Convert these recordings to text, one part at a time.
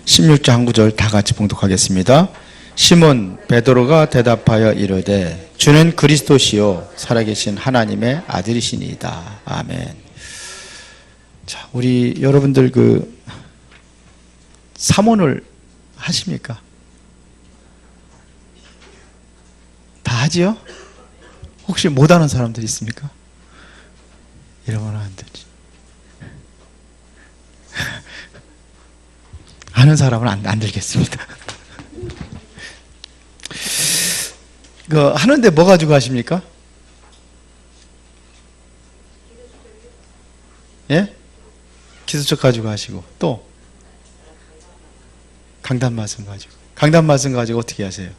16절 한 구절 다 같이 봉독하겠습니다. 시몬 베드로가 대답하여 이르되 주는 그리스도시요 살아계신 하나님의 아들이시니이다. 아멘. 자, 우리 여러분들 사모를 하십니까? 다 하지요? 혹시 못하는 사람들 있습니까? 이러면 안 되지. 하는 사람은 안 들겠습니다. 하는데 뭐 가지고 하십니까? 예? 기도책 가지고 하시고, 또 강단 말씀 가지고. 강단 말씀 가지고 어떻게 하세요?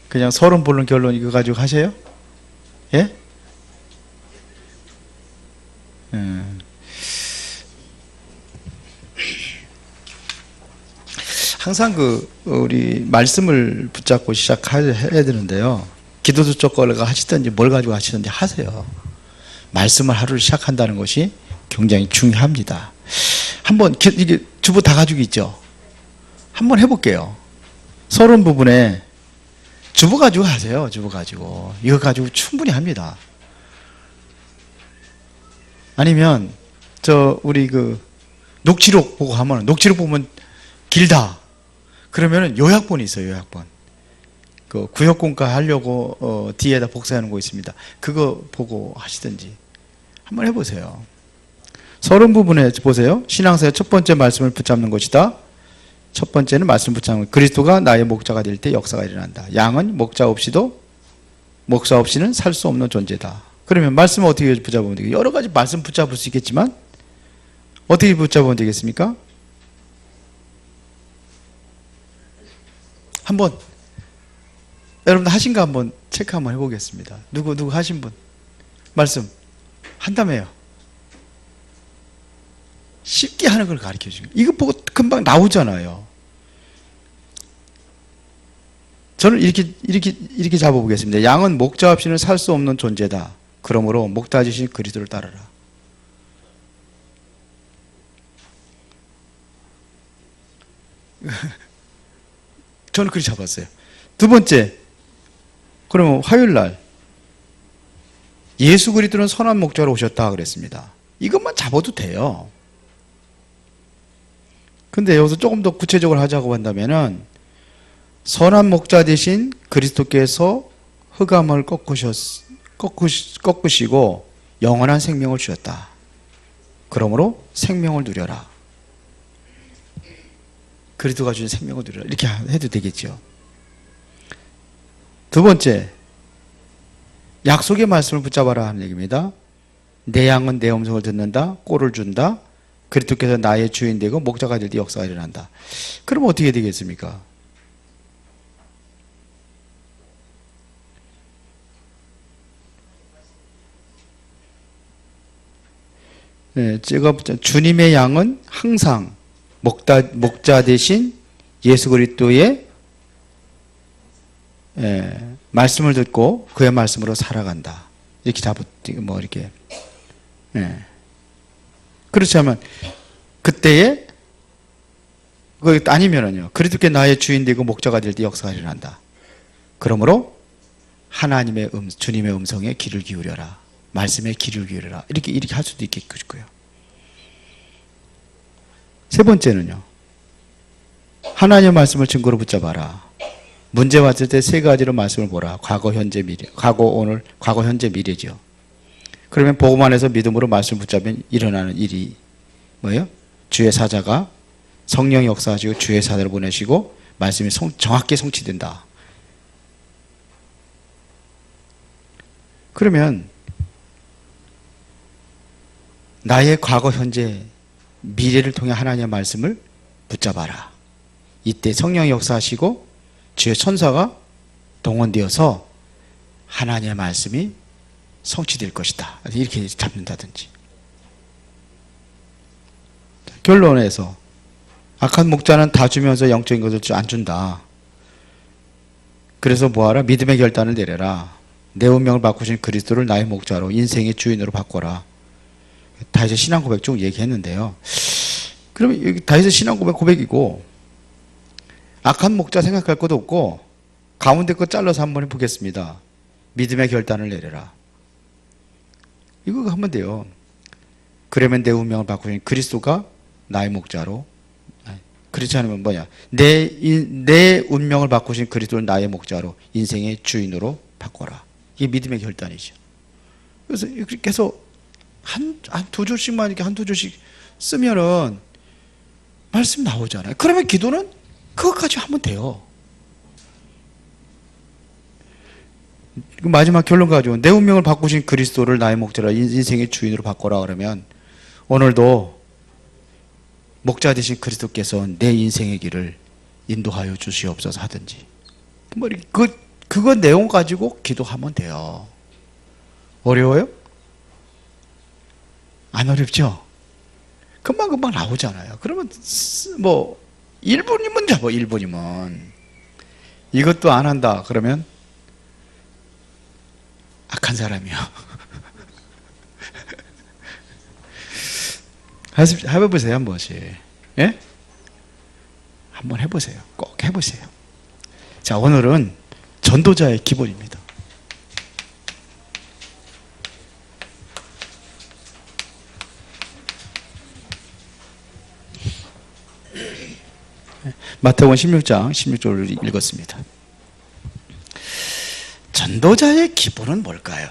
그냥 서론 본론 결론 이거 가지고 하세요? 예? 항상 우리 말씀을 붙잡고 시작해야 되는데요. 기도적 걸 하시든지 뭘 가지고 하시든지 하세요. 말씀을 하루를 시작한다는 것이 굉장히 중요합니다. 한번 이게 주보 다 가지고 있죠. 한번 해볼게요. 서론 부분에 주보 가지고 하세요. 주보 가지고 이거 가지고 충분히 합니다. 아니면 우리 녹취록 보고 하면 녹취록 보면 길다. 그러면은 요약본이 있어요. 요약본. 구역공과 하려고 뒤에다 복사해 놓은 거 있습니다. 그거 보고 하시든지 한번 해보세요. 서론 부분에 보세요. 신앙사의 첫 번째 말씀을 붙잡는 것이다. 첫 번째는 말씀 붙잡는 것. 그리스도가 나의 목자가 될 때 역사가 일어난다. 양은 목자 없이는 살 수 없는 존재다. 그러면 말씀을 어떻게 붙잡으면 되겠어요? 여러 가지 말씀 붙잡을 수 있겠지만 어떻게 붙잡으면 되겠습니까? 한번 여러분들 하신 거 한번 체크 한번 해보겠습니다. 누구 하신 분? 말씀 한다며요. 쉽게 하는 걸 가르쳐 주는 거예요. 이거 보고 금방 나오잖아요. 저는 이렇게 잡아보겠습니다. 양은 목자 없이는 살 수 없는 존재다. 그러므로 목자 되신 그리스도를 따르라. 저는 그렇게 잡았어요. 두 번째, 그러면 화요일날 예수 그리스도는 선한 목자로 오셨다 그랬습니다. 이것만 잡아도 돼요. 근데 여기서 조금 더 구체적으로 하자고 한다면은 선한 목자 대신 그리스도께서 흑암을 꺾으시고 영원한 생명을 주셨다. 그러므로 생명을 누려라. 그리스도가 주신 생명을 누려라. 이렇게 해도 되겠죠. 두 번째, 약속의 말씀을 붙잡아라 하는 얘기입니다. 내 양은 내 음성을 듣는다. 꼴을 준다. 그리스도께서 나의 주인 되고 목자가 될 때 역사가 일어난다. 그럼 어떻게 되겠습니까? 네, 제가 주님의 양은 항상 목자 대신 예수 그리스도의 말씀을 듣고 그의 말씀으로 살아간다. 이렇게 이렇게. 그렇지 않으면 그때에 아니면은요. 그리스도께 나의 주인 되고 목자가 될 때 역사가 일어난다. 그러므로 주님의 음성에 귀를 기울여라. 말씀에 귀를 기울여라. 이렇게 할 수도 있겠고요. 세 번째는요. 하나님의 말씀을 증거로 붙잡아라. 문제 왔을 때 세 가지로 말씀을 보라. 과거, 현재, 미래. 과거, 현재, 미래죠. 그러면 복음 안에서 믿음으로 말씀을 붙잡으면 일어나는 일이 뭐예요? 주의 사자가 성령이 역사하시고 주의 사자를 보내시고 말씀이 정확히 성취된다. 그러면 나의 과거, 현재, 미래를 통해 하나님의 말씀을 붙잡아라. 이때 성령이 역사하시고 주의 천사가 동원되어서 하나님의 말씀이 성취될 것이다. 이렇게 잡는다든지. 결론에서 악한 목자는 다 주면서 영적인 것을 안 준다. 그래서 뭐하라? 믿음의 결단을 내려라. 내 운명을 바꾸신 그리스도를 나의 목자로 인생의 주인으로 바꿔라. 다 이제 신앙 고백 중 얘기했는데요. 그러면 여기 다윗의 신앙 고백이고, 악한 목자 생각할 것도 없고, 가운데 거 잘라서 한번 해보겠습니다. 믿음의 결단을 내려라. 이거 하면 돼요. 그러면 내 운명을 바꾸니 그리스도가 나의 목자로. 그렇지 않으면 뭐냐? 내 운명을 바꾸신 그리스도를 나의 목자로, 인생의 주인으로 바꿔라. 이게 믿음의 결단이죠. 그래서 이렇게 해서 두 줄씩만 이렇게 한두 줄씩 쓰면은 말씀 나오잖아요. 그러면 기도는 그것까지 하면 돼요. 마지막 결론 가지고 내 운명을 바꾸신 그리스도를 나의 목자로, 인생의 주인으로 바꿔라 그러면 오늘도 목자 되신 그리스도께서 내 인생의 길을 인도하여 주시옵소서 하든지, 뭐 그거 내용 가지고 기도하면 돼요. 어려워요? 안 어렵죠? 금방금방 나오잖아요. 그러면 뭐 1분이면 잡아. 1분이면. 이것도 안 한다 그러면 악한 사람이요. 해보세요, 한 번씩. 예? 한번 해보세요. 꼭 해보세요. 자, 오늘은 전도자의 기본입니다. 마태복음 16장 16절을 읽었습니다. 전도자의 기본은 뭘까요?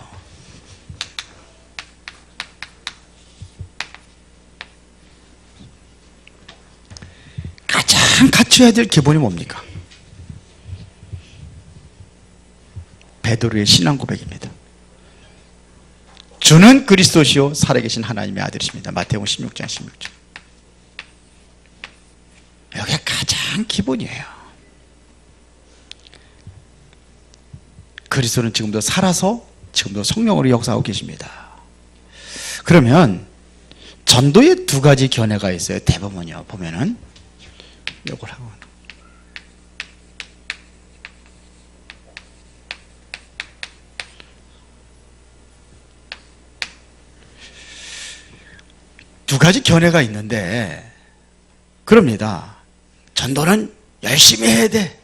가장 갖춰야 될 기본이 뭡니까? 베드로의 신앙 고백입니다. 주는 그리스도시요 살아계신 하나님의 아들이십니다. 마태복음 16장 16절. 이게 가장 기본이에요. 그리스도는 지금도 살아서 지금도 성령으로 역사하고 계십니다. 그러면 전도에 두 가지 견해가 있어요. 대부분요. 보면은 이걸 하고 두 가지 견해가 있는데 그럽니다. 전도는 열심히 해야 돼.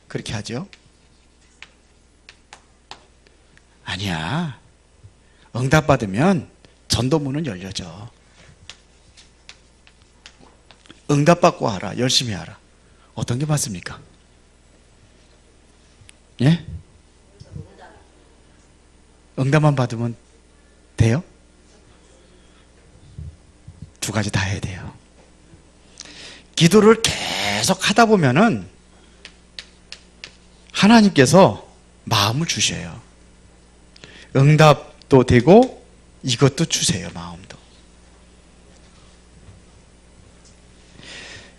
그렇게 하죠. 아니야. 응답받으면 전도문은 열려져. 응답받고 하라. 열심히 하라. 어떤 게 맞습니까? 예? 응답만 받으면 돼요? 두 가지 다 해야 돼요. 기도를 계속 하다 보면은 하나님께서 마음을 주셔요. 응답도 되고 이것도 주세요. 마음도.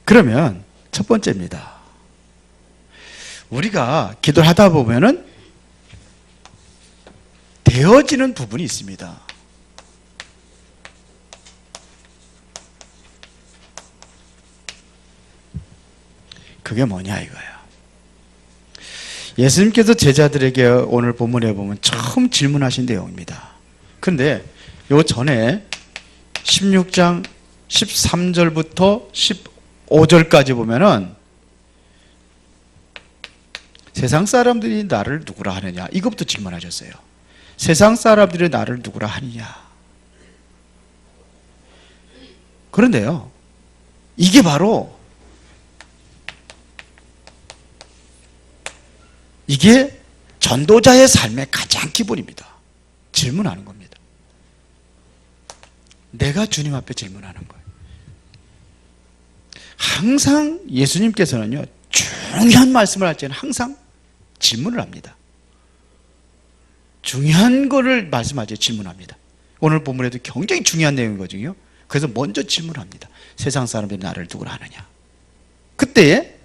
그러면 첫 번째입니다. 우리가 기도를 하다 보면은 되어지는 부분이 있습니다. 그게 뭐냐 이거예요. 예수님께서 제자들에게 오늘 본문에 보면 처음 질문하신 내용입니다. 그런데 요 전에 16장 13절부터 15절까지 보면은 세상 사람들이 나를 누구라 하느냐 이것부터 질문하셨어요. 세상 사람들이 나를 누구라 하느냐. 그런데요, 이게 바로 이게 전도자의 삶의 가장 기본입니다. 질문하는 겁니다. 내가 주님 앞에 질문하는 거예요. 항상 예수님께서는요, 중요한 말씀을 할 때는 항상 질문을 합니다. 중요한 거를 말씀하죠. 질문합니다. 오늘 본문에도 굉장히 중요한 내용이거든요. 그래서 먼저 질문합니다. 세상 사람들이 나를 누구라 하느냐. 그때에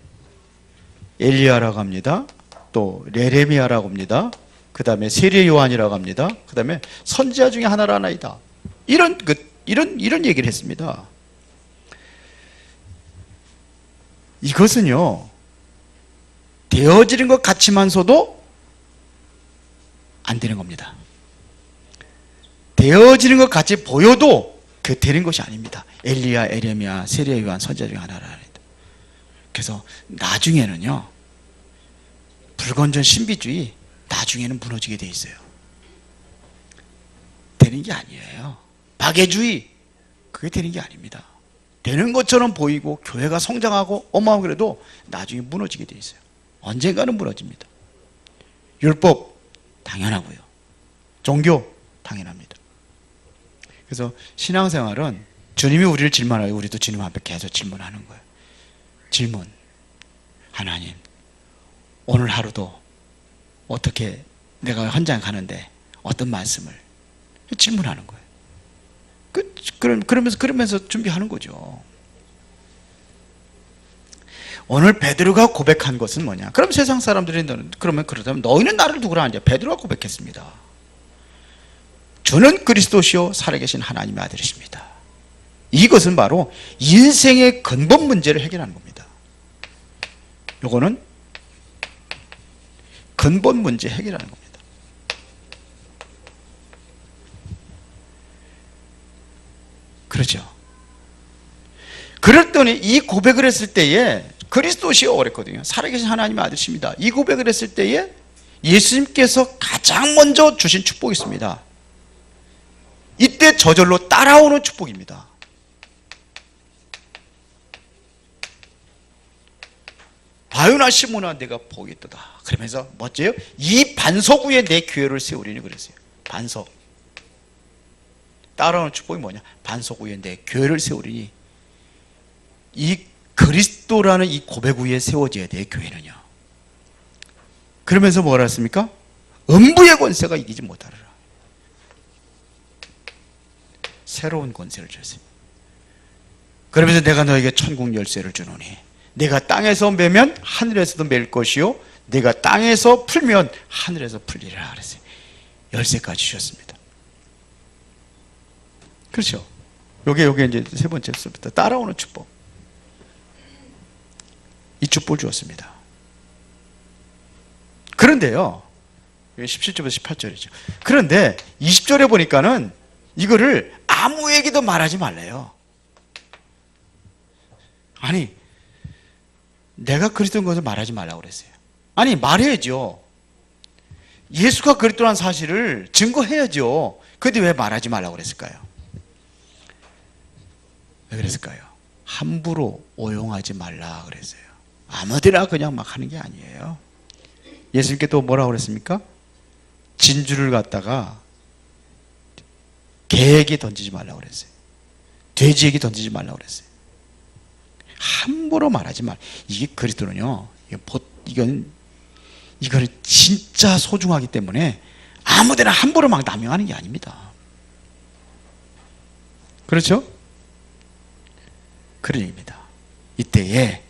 엘리야라고 합니다. 또 레레미야라고 합니다. 그 다음에 세례 요한이라고 합니다. 그 다음에 선지자 중에 하나라 하나이다. 이런 얘기를 했습니다. 이것은요, 되어지는 것 같지만서도 안 되는 겁니다. 되어지는 것 같이 보여도 그 되는 것이 아닙니다. 엘리야, 에레미야, 세례 요한 선지자 중에 하나라. 그래서 나중에는요, 불건전 신비주의 나중에는 무너지게 돼 있어요. 되는 게 아니에요. 박애주의 그게 되는 게 아닙니다. 되는 것처럼 보이고 교회가 성장하고 어마어마하고 그래도 나중에 무너지게 돼 있어요. 언젠가는 무너집니다. 율법 당연하고요. 종교 당연합니다. 그래서 신앙생활은 주님이 우리를 질문하고 우리도 주님 앞에 계속 질문하는 거예요. 질문. 하나님, 오늘 하루도 어떻게 내가 현장 가는데 어떤 말씀을 질문하는 거예요. 그러면서 준비하는 거죠. 오늘 베드로가 고백한 것은 뭐냐? 그럼 세상 사람들이 그러다면 너희는 나를 누구라 하냐? 베드로가 고백했습니다. 주는 그리스도시요 살아계신 하나님의 아들이십니다. 이것은 바로 인생의 근본 문제를 해결하는 겁니다. 요거는 근본 문제 해결하는 겁니다. 그렇죠. 그랬더니 이 고백을 했을 때에 그리스도시요 그랬거든요. 살아계신 하나님의 아들이십니다. 이 고백을 했을 때에 예수님께서 가장 먼저 주신 축복이 있습니다. 이때 저절로 따라오는 축복입니다. 바요나 시몬아 내가 복이 있도다. 그러면서 멋져요. 이 반석 위에 내 교회를 세우리니 그랬어요. 반석. 따라오는 축복이 뭐냐? 반석 위에 내 교회를 세우리니, 이 그리스도라는 이 고백 위에 세워져야 돼 교회는요. 그러면서 뭐라 했습니까? 음부의 권세가 이기지 못하리라. 새로운 권세를 줬습니다. 그러면서 내가 너에게 천국 열쇠를 주노니 내가 땅에서 매면 하늘에서도 맬 것이요 내가 땅에서 풀면 하늘에서 풀리라 그랬어요. 열쇠까지 주셨습니다. 그렇죠. 요게 이제 세 번째 수부터 따라오는 축복. 이 축복을 주었습니다. 그런데요, 17절부터 18절이죠. 그런데 20절에 보니까는 이거를 아무에게도 말하지 말래요. 아니, 내가 그리스도인 것을 말하지 말라고 그랬어요. 아니, 말해야죠. 예수가 그리스도라는 사실을 증거해야죠. 그런데 왜 말하지 말라고 그랬을까요? 왜 그랬을까요? 함부로 오용하지 말라 그랬어요. 아무데나 그냥 막 하는 게 아니에요. 예수님께 또 뭐라고 그랬습니까? 진주를 갖다가 개에게 던지지 말라고 그랬어요. 돼지에게 던지지 말라고 그랬어요. 함부로 말하지 말. 이게 그리스도는요, 이거는 진짜 소중하기 때문에 아무데나 함부로 막 남용하는 게 아닙니다. 그렇죠? 그런 얘기입니다. 이때에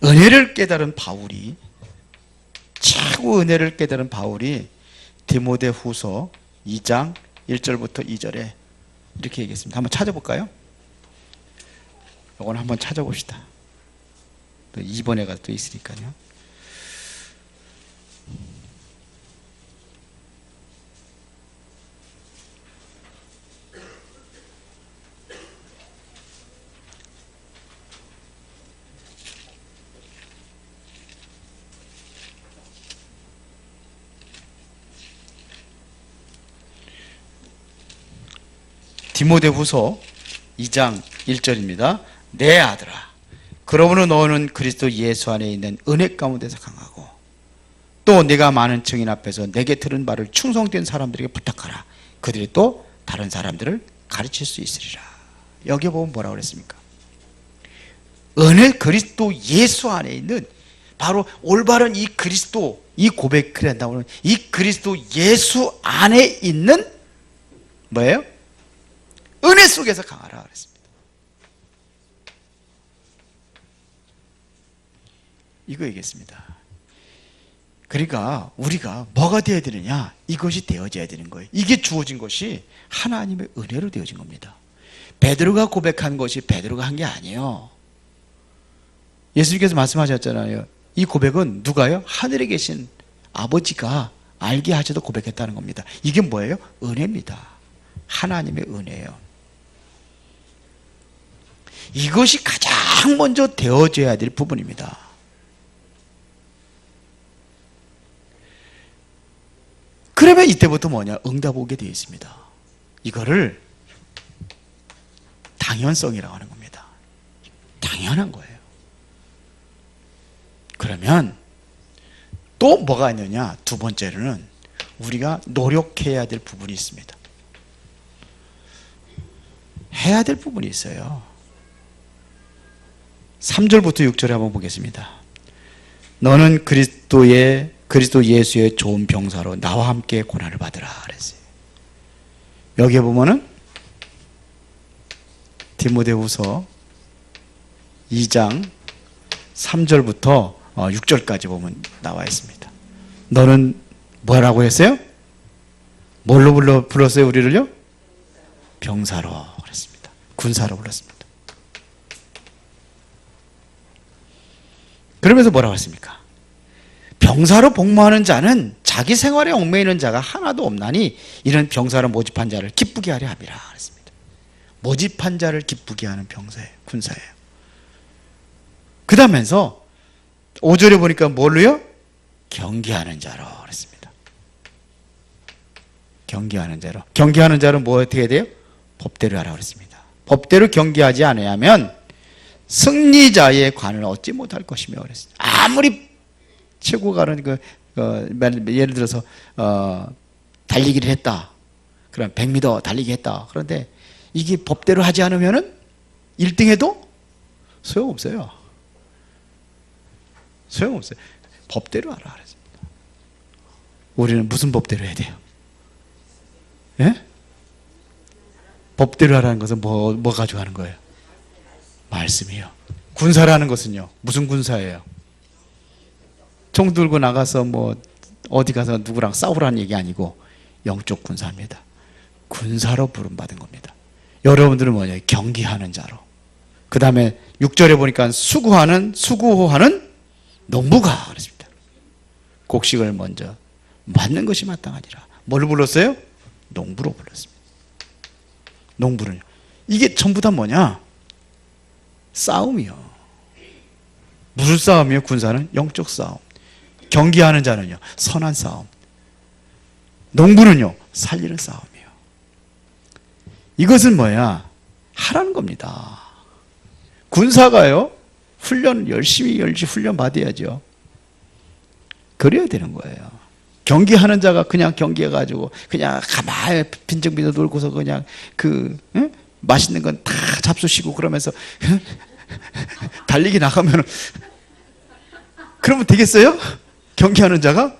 은혜를 깨달은 바울이, 최고 은혜를 깨달은 바울이 디모데후서 2장 1절부터 2절에 이렇게 얘기했습니다. 한번 찾아볼까요? 이건 한번 찾아봅시다. 또 2번에가 또 있으니까요. 디모데후서 2장 1절입니다. 내 아들아, 그러므로 너는 그리스도 예수 안에 있는 은혜 가운데서 강하고 또 내가 많은 증인 앞에서 내게 들은 바를 충성된 사람들에게 부탁하라. 그들이 또 다른 사람들을 가르칠 수 있으리라. 여기 보면 뭐라고 그랬습니까? 은혜 그리스도 예수 안에 있는, 바로 올바른 이 그리스도, 이 고백을 한다고 하면 이 그리스도 예수 안에 있는 뭐예요? 은혜 속에서 강하라 그랬습니다. 이거 얘기했습니다. 그러니까 우리가 뭐가 되어야 되느냐? 이것이 되어져야 되는 거예요. 이게 주어진 것이 하나님의 은혜로 되어진 겁니다. 베드로가 고백한 것이 베드로가 한 게 아니에요. 예수님께서 말씀하셨잖아요. 이 고백은 누가요? 하늘에 계신 아버지가 알게 하셔도 고백했다는 겁니다. 이게 뭐예요? 은혜입니다. 하나님의 은혜예요. 이것이 가장 먼저 되어져야 될 부분입니다. 그러면 이때부터 뭐냐? 응답 오게 되어 있습니다. 이거를 당연성이라고 하는 겁니다. 당연한 거예요. 그러면 또 뭐가 있느냐? 두 번째로는 우리가 노력해야 될 부분이 있습니다. 해야 될 부분이 있어요. 3절부터 6절에 한번 보겠습니다. 너는 그리스도 예수의 좋은 병사로 나와 함께 고난을 받으라 그랬어요. 여기에 보면은 디모데후서 2장 3절부터 6절까지 보면 나와 있습니다. 너는 뭐라고 했어요? 뭘로 불렀어요? 우리를요? 병사로 그랬습니다. 군사로 불렀습니다. 그러면서 뭐라고 했습니까? 병사로 복무하는 자는 자기 생활에 얽매이는 자가 하나도 없나니 이런 병사로 모집한 자를 기쁘게 하려 함이라 그랬습니다. 모집한 자를 기쁘게 하는 병사예요. 군사예요. 그 다음에서 5절에 보니까 뭘로요? 경계하는 자로 그랬습니다. 경계하는 자로. 경계하는 자는 뭐 어떻게 해야 돼요? 법대로 하라고 그랬습니다. 법대로 경계하지 않으면 승리자의 관을 얻지 못할 것이며 그랬습니다. 아무리 최고가는 예를 들어서 달리기를 했다. 그럼 100m 달리기 했다. 그런데 이게 법대로 하지 않으면은 1등해도 소용없어요. 소용없어요. 법대로 하라 그랬습니다. 우리는 무슨 법대로 해야 돼요? 예? 법대로 하라는 것은 뭐 가지고 하는 거예요? 말씀이요. 군사라는 것은요, 무슨 군사예요? 총 들고 나가서 어디 가서 누구랑 싸우라는 얘기 아니고 영적 군사입니다. 군사로 부름받은 겁니다. 여러분들은 뭐냐? 경기하는 자로. 그 다음에 6절에 보니까 수고하는 농부가 그랬습니다. 곡식을 먼저 맞는 것이 마땅하니라. 뭘 불렀어요? 농부로 불렀습니다. 농부는요. 이게 전부 다 뭐냐? 싸움이요. 무슨 싸움이요? 군사는 영적 싸움. 경기하는 자는요, 선한 싸움. 농부는요, 살리는 싸움이에요. 이것은 뭐야? 하라는 겁니다. 군사가요, 열심히 훈련 받아야죠. 그래야 되는 거예요. 경기하는 자가 그냥 경기해가지고 그냥 가만히 빈정빈정 놀고서 그냥 맛있는 건 다 잡수시고 그러면서 달리기 나가면 그러면 되겠어요? 경기하는 자가?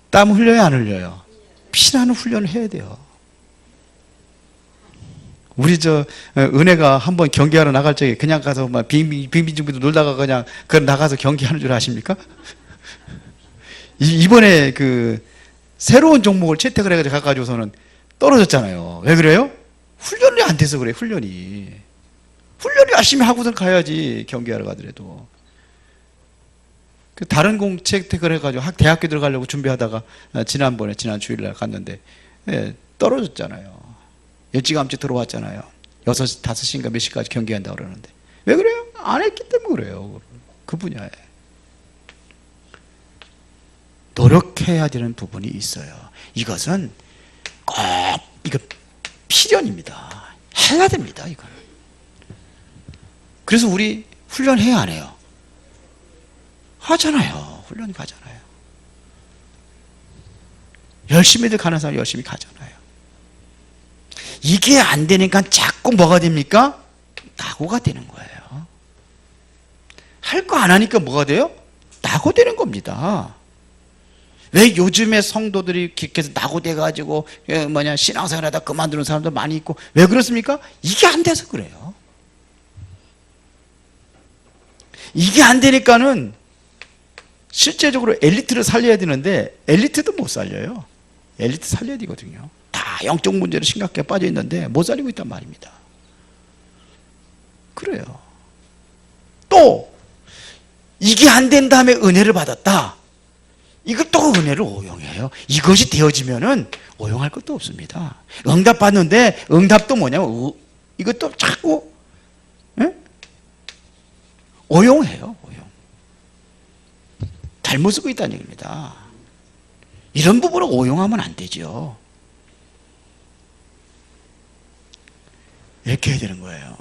땀 흘려요, 안 흘려요? 피나는 훈련을 해야 돼요. 우리 은혜가 한번 경기하러 나갈 적에 그냥 가서 막 빙빙빙빙 놀다가 그냥 나가서 경기하는 줄 아십니까? 이번에 새로운 종목을 채택을 해가지고 가가지고서는 떨어졌잖아요. 왜 그래요? 훈련이 안 돼서 그래. 훈련이 열심히 하고선 가야지. 경기하러 가더라도. 다른 공 채택을 해가지고 대학교 들어가려고 준비하다가 지난 주일날 갔는데 떨어졌잖아요. 일찌감치 들어왔잖아요. 6시, 5시인가 몇 시까지 경기한다고 그러는데. 왜 그래요? 안 했기 때문에 그래요. 그 분야에. 노력해야 되는 부분이 있어요. 이것은 꼭 필연입니다. 해야 됩니다. 이거는. 그래서 우리 훈련해야 안 해요? 하잖아요. 훈련 가잖아요. 열심히들 가는 사람 열심히 가잖아요. 이게 안 되니까 자꾸 뭐가 됩니까? 낙오가 되는 거예요. 할 거 안 하니까 뭐가 돼요? 낙오되는 겁니다. 왜 요즘에 성도들이 계속 낙오돼가지고 신앙생활 하다 그만두는 사람도 많이 있고 왜 그렇습니까? 이게 안 돼서 그래요. 이게 안 되니까는 실제적으로 엘리트를 살려야 되는데 엘리트도 못 살려요. 엘리트 살려야 되거든요. 다 영적 문제로 심각하게 빠져 있는데 못 살리고 있단 말입니다. 그래요. 또 이게 안 된 다음에 은혜를 받았다. 이걸 또 은혜를 오용해요. 이것이 되어지면은 오용할 것도 없습니다. 응답 받는데 응답도 뭐냐면 이것도 자꾸 오용해요. 오용. 잘못 쓰고 있다는 얘기입니다. 이런 부분을 오용하면 안 되죠. 이렇게 해야 되는 거예요.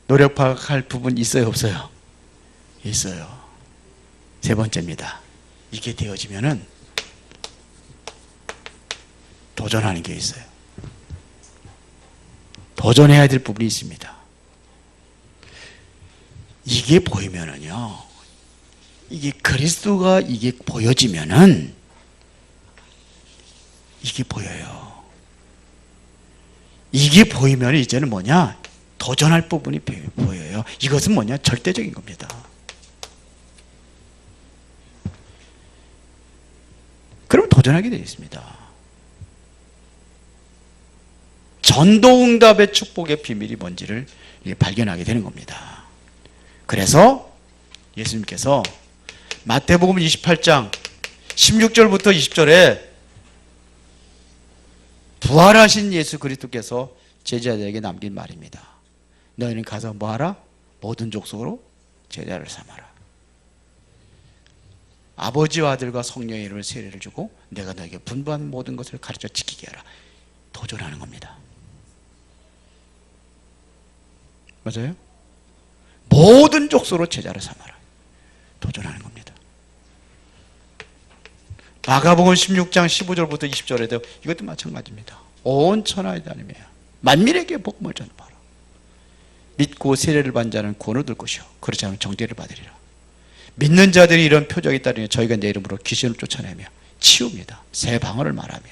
노력 파악할 부분 있어요, 없어요? 있어요. 세 번째입니다. 이게 되어지면은 도전하는 게 있어요. 도전해야 될 부분이 있습니다. 이게 보이면은요, 이게 그리스도가 이게 보여지면은 이게 보여요. 이게 보이면 이제는 뭐냐? 도전할 부분이 보여요. 이것은 뭐냐? 절대적인 겁니다. 그럼 도전하게 되어 있습니다. 전도응답의 축복의 비밀이 뭔지를 발견하게 되는 겁니다. 그래서 예수님께서 마태복음 28장 16절부터 20절에 부활하신 예수 그리스도께서 제자들에게 남긴 말입니다. 너희는 가서 뭐하라? 모든 족속으로 제자를 삼아라. 아버지와 아들과 성령의 이름으로 세례를 주고 내가 너에게 분부한 모든 것을 가르쳐 지키게 하라. 도전하는 겁니다. 맞아요? 모든 족속으로 제자를 삼아라. 도전하는 겁니다. 마가복음 16장 15절부터 20절에도 이것도 마찬가지입니다. 온 천하에 다니며 만민에게 복음을 전파하라. 믿고 세례를 받은 자는 구원을 얻을 것이요 그렇지 않으면 정죄를 받으리라. 믿는 자들이 이런 표적이 따르니 저희가 내 이름으로 귀신을 쫓아내며 치웁니다. 새 방언을 말하며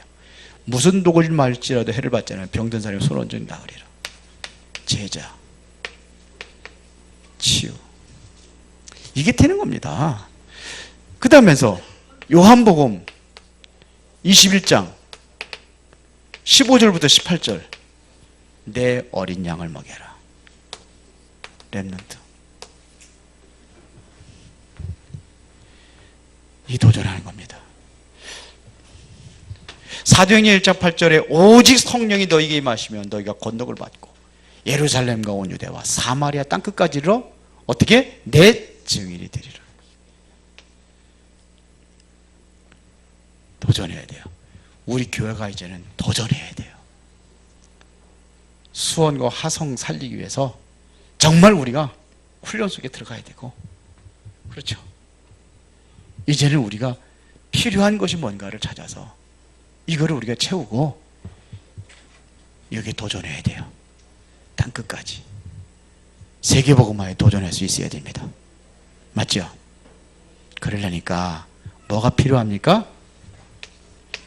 무슨 독을 말지라도 해를 받지 않으면 병든 사람이 손 얹어 나으리라. 제자, 치유, 이게 되는 겁니다. 그 다음에서 요한복음 21장 15절부터 18절 내 어린 양을 먹여라. 렘넌트. 이 도전하는 겁니다. 사도행전 1장 8절에 오직 성령이 너희에게 임하시면 너희가 권능을 받고 예루살렘과 온 유대와 사마리아 땅끝까지로 어떻게? 내 증인이 되리라. 도전해야 돼요. 우리 교회가 이제는 도전해야 돼요. 수원과 화성 살리기 위해서 정말 우리가 훈련 속에 들어가야 되고, 그렇죠. 이제는 우리가 필요한 것이 뭔가를 찾아서 이거를 우리가 채우고 여기에 도전해야 돼요. 땅끝까지 세계복음화에 도전할 수 있어야 됩니다. 맞죠? 그러려니까 뭐가 필요합니까?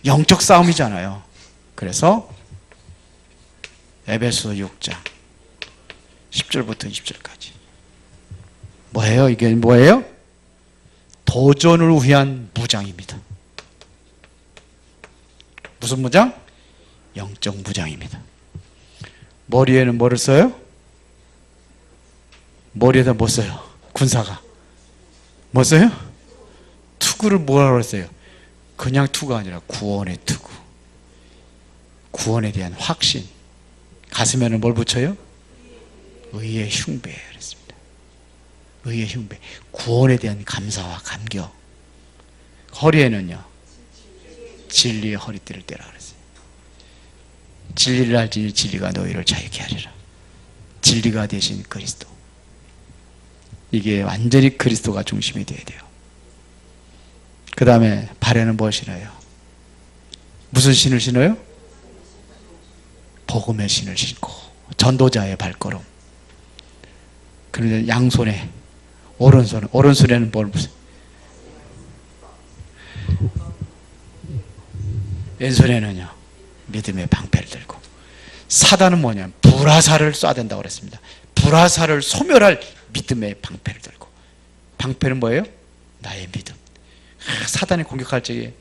영적 싸움이잖아요. 그래서 에베소 6장 10절부터 20절까지 뭐예요? 이게 뭐예요? 도전을 위한 무장입니다. 무슨 무장? 영적 무장입니다. 머리에는 뭐를 써요? 머리에다 뭐 써요? 군사가 뭐 써요? 투구를 뭐라고 했어요? 그냥 투구가 아니라 구원의 투구. 구원에 대한 확신. 가슴에는 뭘 붙여요? 의의 흉배 그랬습니다. 의의 흉배. 구원에 대한 감사와 감격. 허리에는요, 진리의 허리띠를 떼라 그랬어요. 진리를 알지니 진리가 너희를 자유케 하리라. 진리가 되신 그리스도. 이게 완전히 그리스도가 중심이 되어야 돼요. 그 다음에 발에는 뭘 신어요? 무슨 신을 신어요? 복음의 신을 신고 전도자의 발걸음. 그런데 양손에 오른손에는 뭘 무슨? 왼손에는요 믿음의 방패를 들고. 사단은 뭐냐? 불화살을 쏴야 된다고 그랬습니다. 불화살을 소멸할 믿음의 방패를 들고. 방패는 뭐예요? 나의 믿음. 사단이 공격할 적에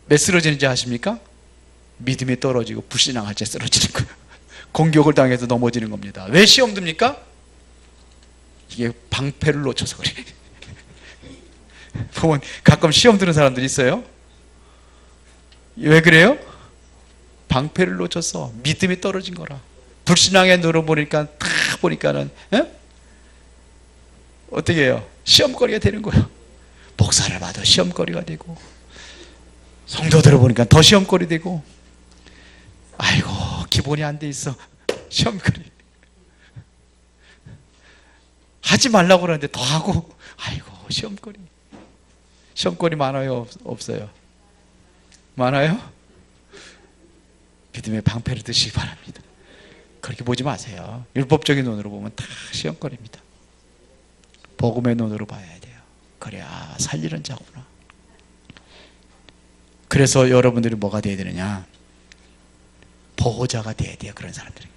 몇 쓰러지는지 아십니까? 믿음이 떨어지고 불신앙할 때 쓰러지는 거예요. 공격을 당해서 넘어지는 겁니다. 왜 시험 듭니까? 이게 방패를 놓쳐서 그래. 보면 가끔 시험 드는 사람들이 있어요. 왜 그래요? 방패를 놓쳐서 믿음이 떨어진 거라. 불신앙의 눈으로 보니까 다 보니까는 어떻게 해요? 시험거리가 되는 거예요. 목사를 봐도 시험거리가 되고 성도들을 보니까 더 시험거리 되고 아이고 기본이 안 돼 있어 시험거리 하지 말라고 그러는데 더 하고 아이고 시험거리 많아요 없어요? 많아요? 믿음의 방패를 드시기 바랍니다. 그렇게 보지 마세요. 율법적인 눈으로 보면 다 시험거리입니다. 복음의 눈으로 봐야 돼요. 그래야 살리는 자구나. 그래서 여러분들이 뭐가 돼야 되느냐? 보호자가 돼야 돼요. 그런 사람들에게.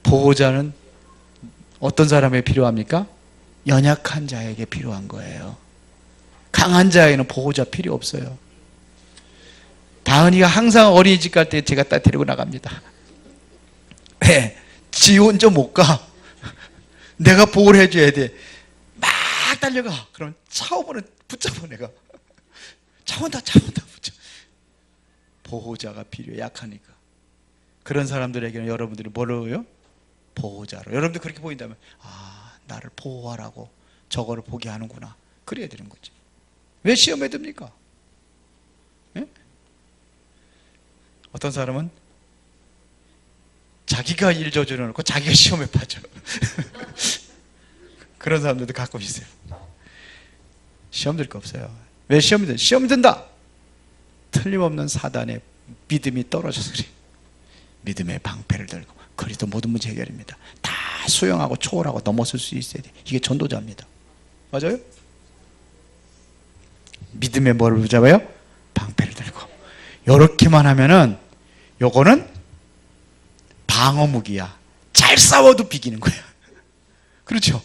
보호자는 어떤 사람에게 필요합니까? 연약한 자에게 필요한 거예요. 강한 자에게는 보호자 필요 없어요. 다은이가 항상 어린이집 갈 때 제가 딱 데리고 나갑니다. 왜? 지 혼자 못 가. 내가 보호를 해줘야 돼. 막 달려가. 그럼 차오버는 붙잡아 내가. 차온다 붙잡아. 보호자가 필요해. 약하니까. 그런 사람들에게는 여러분들이 뭐로 해요? 보호자로. 여러분들 그렇게 보인다면 나를 보호하라고 저거를 보게 하는구나. 그래야 되는 거지. 왜 시험에 듭니까? 예? 어떤 사람은 자기가 일 저질러 놓고 자기가 시험에 빠져. 그런 사람들도 가끔 있어요. 시험 들 거 없어요. 왜 시험이 든다? 시험 든다. 틀림없는 사단의 믿음이 떨어져서 그래요. 믿음의 방패를 들고 그리스도 모든 문제 해결입니다. 다 수용하고 초월하고 넘어설 수 있어야 돼. 이게 전도자입니다. 맞아요? 믿음의 뭐를 붙잡아요? 방패를 들고. 요렇게만 하면은 요거는 방어 무기야. 잘 싸워도 비기는 거야. 그렇죠?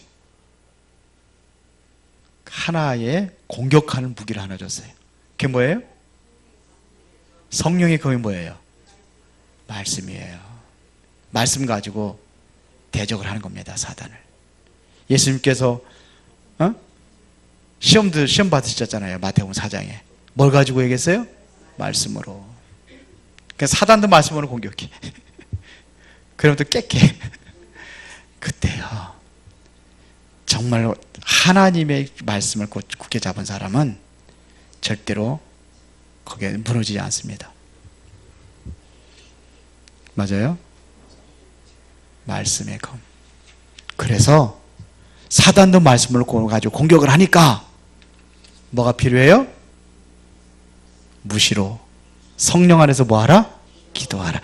하나의 공격하는 무기를 하나 줬어요. 그게 뭐예요? 성령의 검이 뭐예요? 말씀이에요. 말씀 가지고 대적을 하는 겁니다. 사단을. 예수님께서 시험 받으셨잖아요. 마태복음 4장에. 뭘 가지고 얘기했어요? 말씀으로. 그러니까 사단도 말씀으로 공격해. 그럼 또 깨끗해. 그때요. 정말 하나님의 말씀을 굳게 잡은 사람은 절대로 거기에 무너지지 않습니다. 맞아요? 말씀의 검. 그래서 사단도 말씀을 가지고 공격을 하니까 뭐가 필요해요? 무시로 성령 안에서 뭐하라? 기도하라.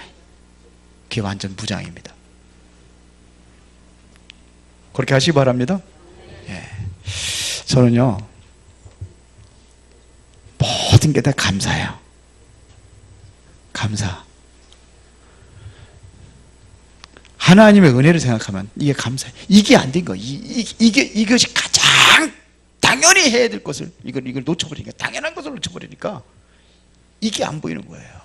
그게 완전 무장입니다. 그렇게 하시기 바랍니다. 예. 저는요 모든 게 다 감사해요. 감사. 하나님의 은혜를 생각하면 이게 감사해. 이게 안 된 거. 이것이 가장 당연히 해야 될 것을 이걸 놓쳐버리니까, 당연한 것을 놓쳐버리니까 이게 안 보이는 거예요.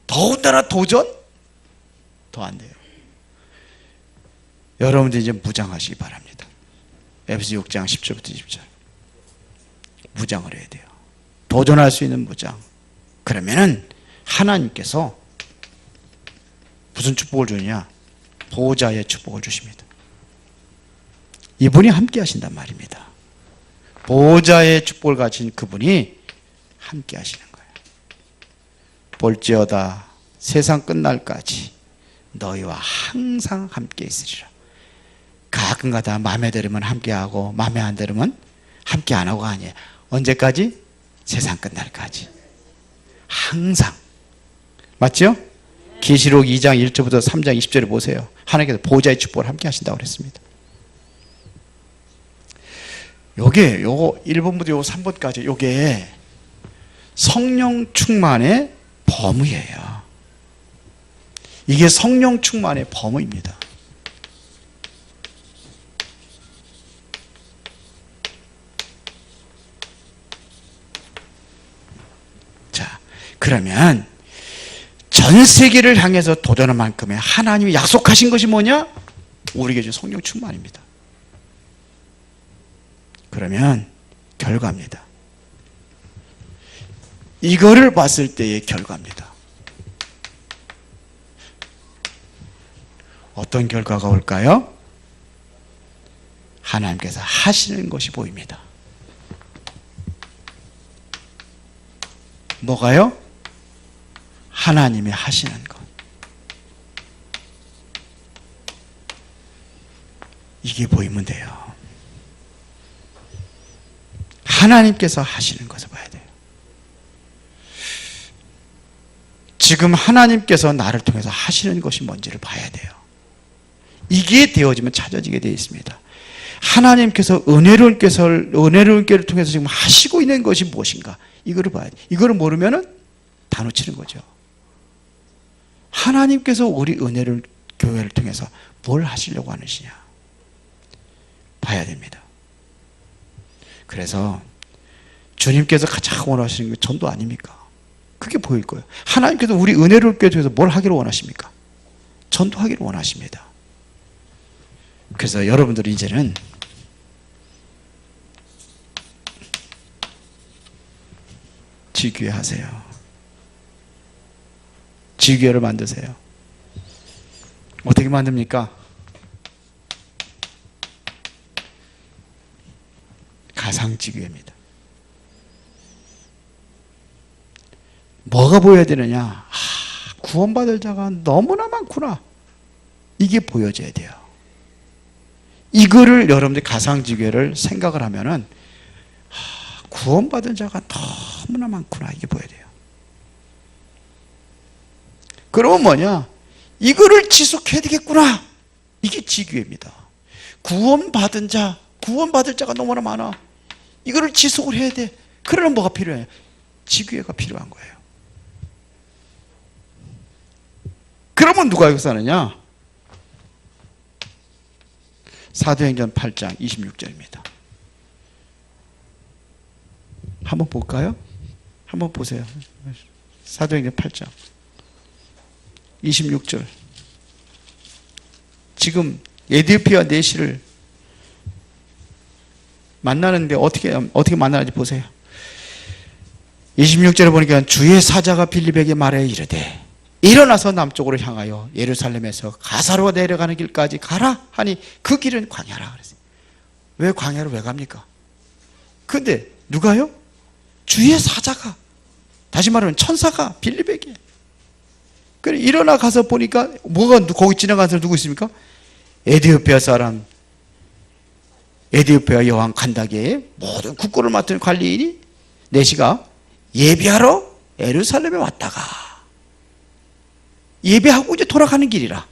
더군다나 도전? 더 안 돼요. 여러분들 이제 무장하시기 바랍니다. 에베소 6장 10절부터 20절. 무장을 해야 돼요. 도전할 수 있는 무장. 그러면은 하나님께서 무슨 축복을 주느냐? 보호자의 축복을 주십니다. 이분이 함께 하신단 말입니다. 보호자의 축복을 가진 그분이 함께 하시는 거예요. 볼지어다 세상 끝날까지 너희와 항상 함께 있으리라. 가끔가다 마음에 들으면 함께하고 마음에 안 들으면 함께 안 하고가 아니에요. 언제까지? 세상 끝날까지. 항상. 맞죠? 계시록 2장 1절부터 3장 20절에 보세요. 하나님께서 보호자의 축복을 함께 하신다고 그랬습니다. 요게 요거 1번부터 요거 3번까지 요게 성령 충만의 범위예요. 이게 성령 충만의 범위입니다. 자, 그러면 전 세계를 향해서 도전할 만큼의 하나님이 약속하신 것이 뭐냐? 우리에게 준 성령 충만입니다. 그러면 결과입니다. 이거를 봤을 때의 결과입니다. 어떤 결과가 올까요? 하나님께서 하시는 것이 보입니다. 뭐가요? 하나님이 하시는 것. 이게 보이면 돼요. 하나님께서 하시는 것을 봐야 돼요. 지금 하나님께서 나를 통해서 하시는 것이 뭔지를 봐야 돼요. 이게 되어지면 찾아지게 되어 있습니다. 하나님께서 은혜로운 께를 통해서 지금 하시고 있는 것이 무엇인가? 이거를 봐야 돼요. 이거를 모르면은 다 놓치는 거죠. 하나님께서 우리 은혜를 교회를 통해서 뭘 하시려고 하시냐 봐야 됩니다. 그래서 주님께서 가장 원하시는 게 전도 아닙니까? 그게 보일 거예요. 하나님께서 우리 은혜로운 교회 통해서 뭘 하기를 원하십니까? 전도하기를 원하십니다. 그래서 여러분들이 이제는 지교회 하세요. 지교회를 만드세요. 어떻게 만듭니까? 가상지교회입니다. 뭐가 보여야 되느냐? 구원받을 자가 너무나 많구나. 이게 보여져야 돼요. 이거를 여러분들이 가상지교회를 생각을 하면은 구원받은 자가 너무나 많구나. 이게 보여야 돼요. 그러면 뭐냐? 이거를 지속해야 되겠구나. 이게 지교회입니다. 구원받은 자, 구원받을 자가 너무나 많아. 이거를 지속을 해야 돼. 그러면 뭐가 필요해요? 지교회가 필요한 거예요. 그러면 누가 여기서 하느냐? 사도행전 8장 26절입니다. 한번 볼까요? 한번 보세요. 사도행전 8장 26절. 지금 에디오피아 내시를 만나는데 어떻게 만나는지 보세요. 26절에 보니까 주의 사자가 빌립에게 말해 이르되 일어나서 남쪽으로 향하여 예루살렘에서 가사로 내려가는 길까지 가라 하니 그 길은 광야라 그랬어요. 왜 광야로 왜 갑니까? 근데 누가요? 주의 사자가, 다시 말하면 천사가 빌립에게. 그래 일어나 가서 보니까 뭐가 거기 지나간 사람 누구 있습니까? 에디오피아 사람, 에디오피아 여왕 칸다게의 모든 국고를 맡은 관리인이 내시가 예배하러 예루살렘에 왔다가 예배하고 이제 돌아가는 길이라.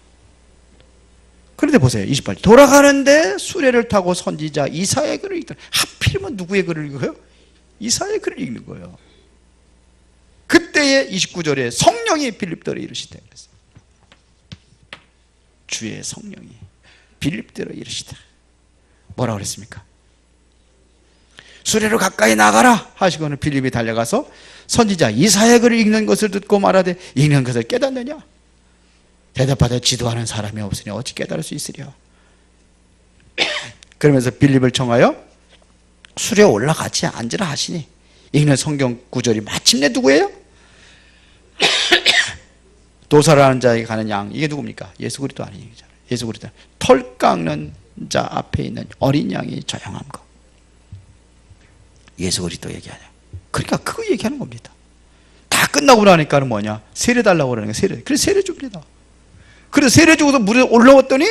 그런데 보세요. 28절. 돌아가는데 수레를 타고 선지자 이사야의 글을 읽더라. 하필이면 누구의 글을 읽어요? 이사야의 글을 읽는 거예요. 그때에 29절에 성령이 빌립더러 이르시되 그랬어요. 주의 성령이 빌립더러 이르시되 뭐라고 그랬습니까? 수레로 가까이 나가라 하시고는 빌립이 달려가서 선지자 이사야의 글을 읽는 것을 듣고 말하되 읽는 것을 깨닫느냐? 대답하되 지도하는 사람이 없으니 어찌 깨달을 수 있으랴. 그러면서 빌립을 청하여 수레에 올라가지 앉으라 하시니 읽는 성경 구절이 마침내 누구예요? 도살하는 자에게 가는 양. 이게 누굽니까? 예수 그리스도 아닌 얘기잖아요. 예수 그리스도. 털 깎는 자 앞에 있는 어린 양이 조용한 거. 예수 그리스도 얘기하냐. 그러니까 그거 얘기하는 겁니다. 다 끝나고 나니까는 뭐냐? 세례 달라고 그러는 거예요. 세례. 그래서 세례 줍니다. 그래서 세례 주고서 물에 올라왔더니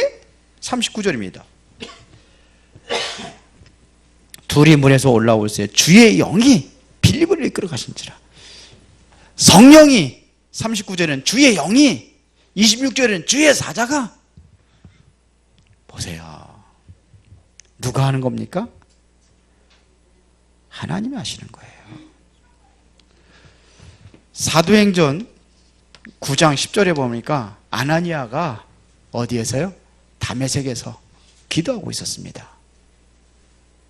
39절입니다. 둘이 물에서 올라올 때 주의 영이 빌립을 이끌어 가신지라. 성령이 39절에는 주의 영이, 26절에는 주의 사자가. 보세요. 누가 하는 겁니까? 하나님이 하시는 거예요. 사도행전 9장 10절에 보니까 아나니아가 어디에서요? 다메섹에서 기도하고 있었습니다.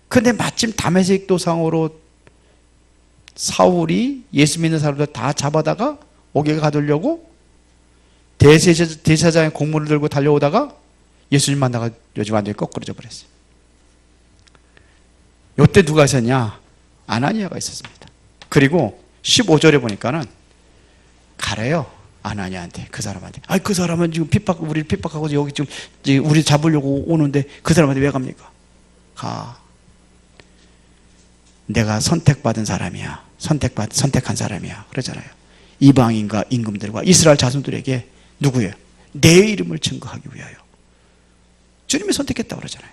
그런데 마침 다메섹 도상으로 사울이 예수 믿는 사람들 다 잡아다가 옥에 가두려고 대제사장의 공문을 들고 달려오다가 예수님 만나가 요즘 완전히 거꾸로져 버렸어요. 이때 누가 있었냐? 아나니아가 있었습니다. 그리고 15절에 보니까는 가래요. 아나니아한테, 그 사람한테. 아이, 그 사람은 지금 우리를 핍박하고 여기 지금 우리 잡으려고 오는데 그 사람한테 왜 갑니까? 가. 내가 선택받은 사람이야. 선택한 사람이야. 그러잖아요. 이방인과 임금들과 이스라엘 자손들에게 누구예요? 내 이름을 증거하기 위하여. 주님이 선택했다고 그러잖아요.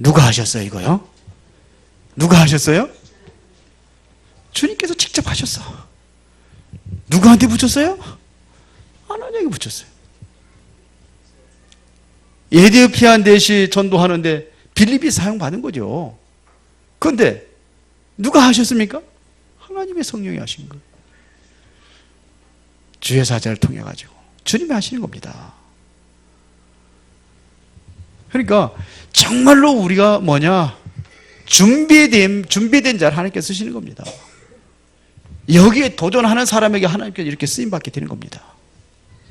누가 하셨어요, 이거요? 누가 하셨어요? 주님께서 직접 하셨어. 누구한테 붙였어요? 하나님에게 붙였어요. 에디오피아 내시 전도하는데 빌립이 사용받은 거죠. 그런데 누가 하셨습니까? 하나님의 성령이 하신 거예요. 주의 사자를 통해 가지고 주님이 하시는 겁니다. 그러니까 정말로 우리가 준비된 자를 하나님께서 쓰시는 겁니다. 여기에 도전하는 사람에게 하나님께서 이렇게 쓰임받게 되는 겁니다.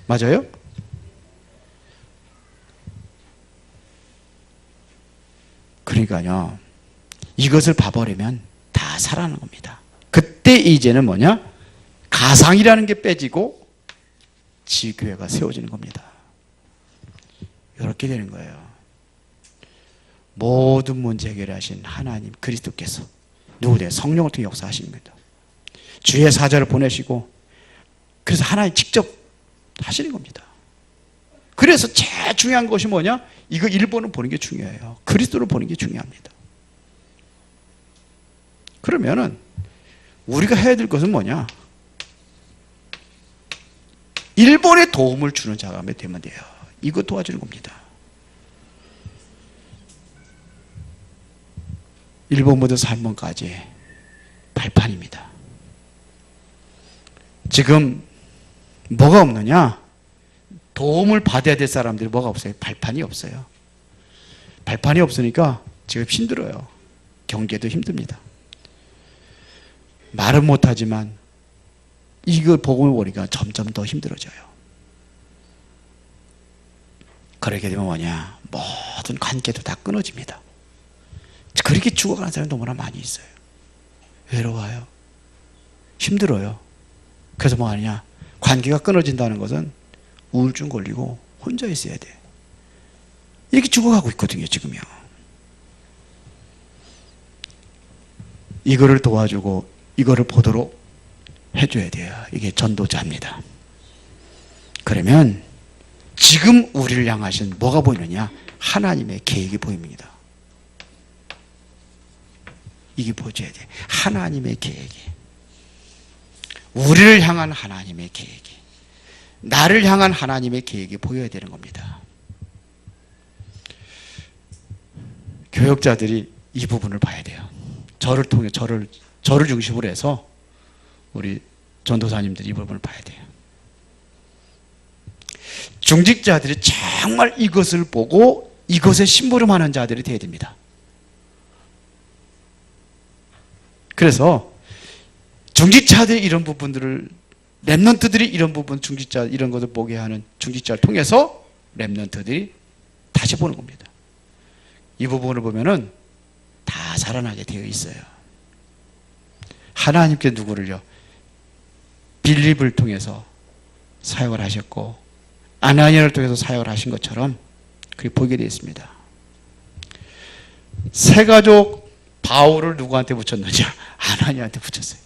맞아요? 그러니까요, 이것을 봐버리면 다 살아나는 겁니다. 그때 이제는 가상이라는 게 빼지고 지교회가 세워지는 겁니다. 이렇게 되는 거예요. 모든 문제 해결하신 하나님 그리스도께서 누구세요? 성령을 통해 역사하시는 겁니다. 주의 사자를 보내시고, 그래서 하나님 직접 하시는 겁니다. 그래서 제일 중요한 것이 이거 일본을 보는 게 중요해요. 그리스도를 보는 게 중요합니다. 그러면은 우리가 해야 될 것은 일본에 도움을 주는 자가 되면 돼요. 이거 도와주는 겁니다. 일본부터 3번까지 발판입니다. 지금 뭐가 없느냐? 도움을 받아야 될 사람들이 뭐가 없어요? 발판이 없어요. 발판이 없으니까 지금 힘들어요. 경제도 힘듭니다. 말은 못하지만 이걸 보고 보니까 점점 더 힘들어져요. 그렇게 되면 모든 관계도 다 끊어집니다. 그렇게 죽어가는 사람이 너무나 많이 있어요. 외로워요. 힘들어요. 그래서 관계가 끊어진다는 것은 우울증 걸리고 혼자 있어야 돼. 이렇게 죽어가고 있거든요, 지금요. 이거를 도와주고 이거를 보도록 해줘야 돼요. 이게 전도자입니다. 그러면 지금 우리를 향하신 뭐가 보이느냐? 하나님의 계획이 보입니다. 이게 보여줘야 돼. 하나님의 계획이. 우리를 향한 하나님의 계획이. 나를 향한 하나님의 계획이 보여야 되는 겁니다. 교역자들이 이 부분을 봐야 돼요. 저를 통해, 저를 중심으로 해서 우리 전도사님들이 이 부분을 봐야 돼요. 중직자들이 정말 이것을 보고 이것에 심부름하는 자들이 되어야 됩니다. 그래서 중직자들이 이런 부분들을, 렘넌트들이 이런 부분, 중직자 이런 것을 보게 하는 중직자를 통해서 렘넌트들이 다시 보는 겁니다. 이 부분을 보면은 다 살아나게 되어 있어요. 하나님께 누구를요? 빌립을 통해서 사역을 하셨고 아나니아를 통해서 사역을 하신 것처럼 그렇게 보게 되어 있습니다. 세 가족 바울을 누구한테 붙였느냐? 아나니아한테 붙였어요.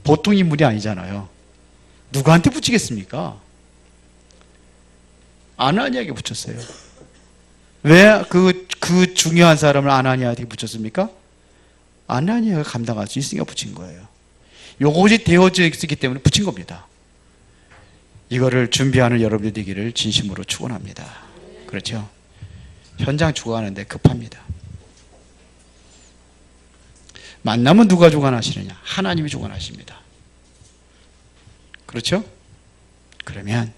보통 인물이 아니잖아요. 누구한테 붙이겠습니까? 아나니아에게 붙였어요. 왜 그 중요한 사람을 아나니아한테 붙였습니까? 아나니아가 감당할 수 있으니까 붙인 거예요. 요것이 되어져 있기 때문에 붙인 겁니다. 이거를 준비하는 여러분들 되기를 진심으로 축원합니다. 그렇죠? 현장 주관하는데 급합니다. 만나면 누가 주관하시느냐? 하나님이 주관하십니다. 그렇죠? 그러면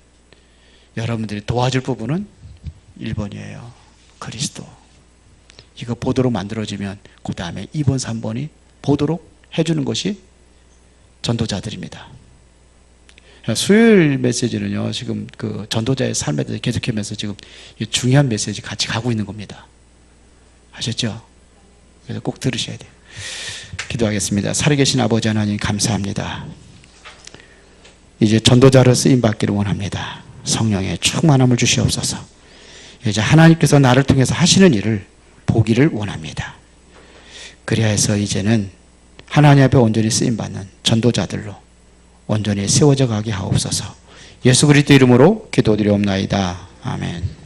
여러분들이 도와줄 부분은 1번이에요. 그리스도. 이거 보도록 만들어지면 그 다음에 2번, 3번이 보도록 해주는 것이 전도자들입니다. 수요일 메시지는요, 지금 그 전도자의 삶에 대해서 계속하면서 지금 중요한 메시지 같이 가고 있는 겁니다. 아셨죠? 그래서 꼭 들으셔야 돼요. 기도하겠습니다. 살아계신 아버지 하나님 감사합니다. 이제 전도자로 쓰임 받기를 원합니다. 성령의 충만함을 주시옵소서. 이제 하나님께서 나를 통해서 하시는 일을 보기를 원합니다. 그래야 해서 이제는 하나님 앞에 온전히 쓰임 받는 전도자들로 온전히 세워져 가게 하옵소서. 예수 그리스도 이름으로 기도드리옵나이다. 아멘.